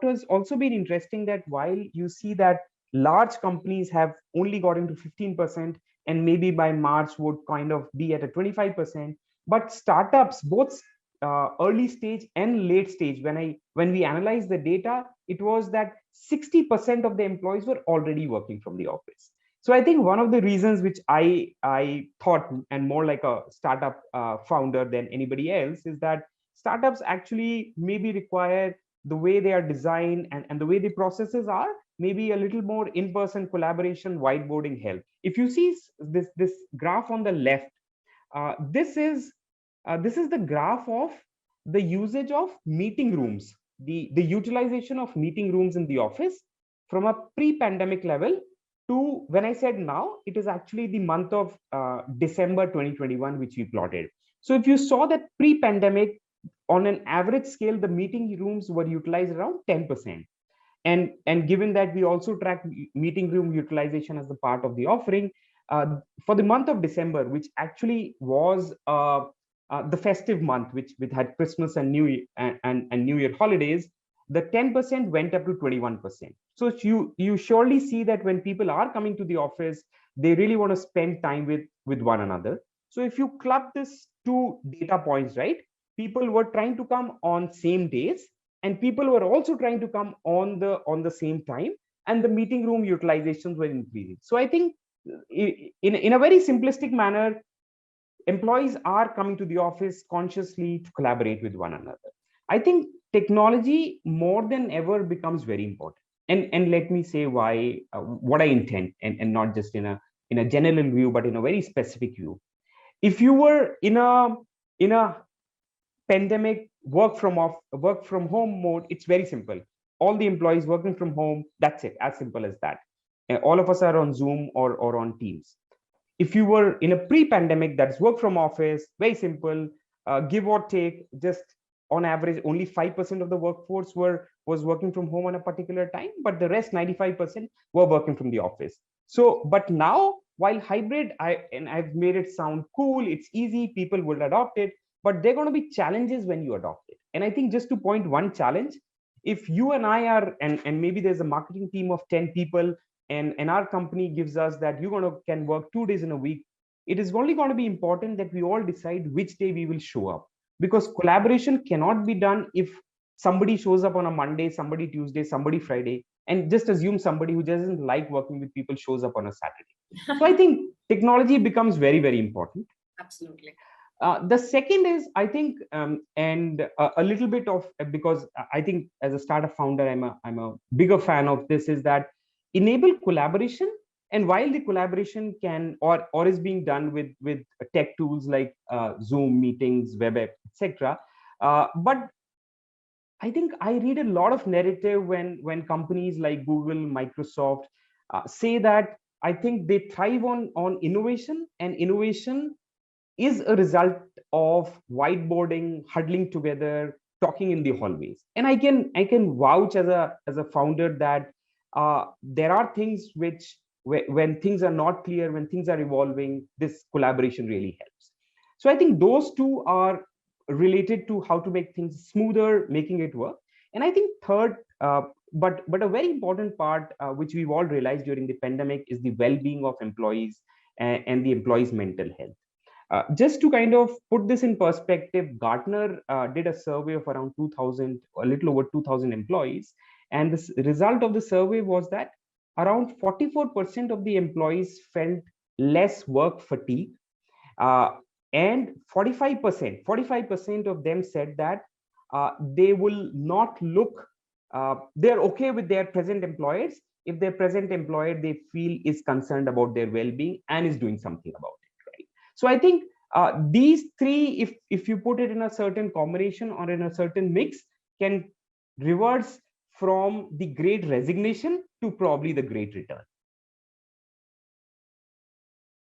has also been interesting that while you see that large companies have only gotten to 15%, and maybe by March would kind of be at a 25%, but startups, both early stage and late stage, when we analyze the data, it was that 60% of the employees were already working from the office. So I think one of the reasons which I thought, and more like a startup founder than anybody else, is that startups actually maybe require the way they are designed and the way the processes are, maybe a little more in-person collaboration, whiteboarding help. If you see this graph on the left, this is the graph of the usage of meeting rooms, the utilization of meeting rooms in the office from a pre-pandemic level to when I said now, it is actually the month of December 2021, which we plotted. So if you saw that pre-pandemic, on an average scale, the meeting rooms were utilized around 10%. And given that we also track meeting room utilization as a part of the offering, for the month of December, which actually was the festive month, which had Christmas and New Year and New Year holidays, the 10% went up to 21%. So you surely see that when people are coming to the office, they really want to spend time with one another. So if you club this two data points, right, people were trying to come on same days, and people were also trying to come on the same time, and the meeting room utilizations were increasing. So I think in a very simplistic manner, employees are coming to the office consciously to collaborate with one another. I think technology more than ever becomes very important. And let me say why, what I intend, and not just in a general view, but in a very specific view. If you were in a pandemic work from home mode, it's very simple. All the employees working from home, that's it, as simple as that. All of us are on Zoom or on Teams. If you were in a pre-pandemic, that's work from office, very simple, give or take, just on average only 5% of the workforce was working from home on a particular time, but the rest 95% were working from the office. So but now, while hybrid, I've made it sound cool, it's easy, people will adopt it, but there are going to be challenges when you adopt it. And I think just to point one challenge, if you and I are, and maybe there's a marketing team of 10 people, and our company gives us that can work 2 days in a week, it is only going to be important that we all decide which day we will show up, because collaboration cannot be done if somebody shows up on a Monday, somebody Tuesday, somebody Friday, and just assume somebody who doesn't like working with people shows up on a Saturday. So I think technology becomes very, very important. Absolutely. The second is, I think, and a little bit of, because I think as a startup founder, I'm a bigger fan of this, is that enable collaboration. And while the collaboration can or is being done with tech tools like Zoom meetings, WebEx, etc., but I think I read a lot of narrative when companies like Google, Microsoft say that I think they thrive on innovation, and innovation is a result of whiteboarding, huddling together, talking in the hallways. And I can vouch as a founder that there are things which, when things are not clear, when things are evolving, this collaboration really helps. So I think those two are related to how to make things smoother, making it work. And I think third, but a very important part, which we've all realized during the pandemic, is the well-being of employees and the employees' mental health. Just to kind of put this in perspective, Gartner did a survey of around 2,000, a little over 2,000 employees. And the result of the survey was that around 44% of the employees felt less work fatigue. And 45% of them said that they will not look, they're okay with their present employers if their present employer they feel is concerned about their well-being and is doing something about it, right? So I think these three, if you put it in a certain combination or in a certain mix, can reverse from the great resignation to probably the great return.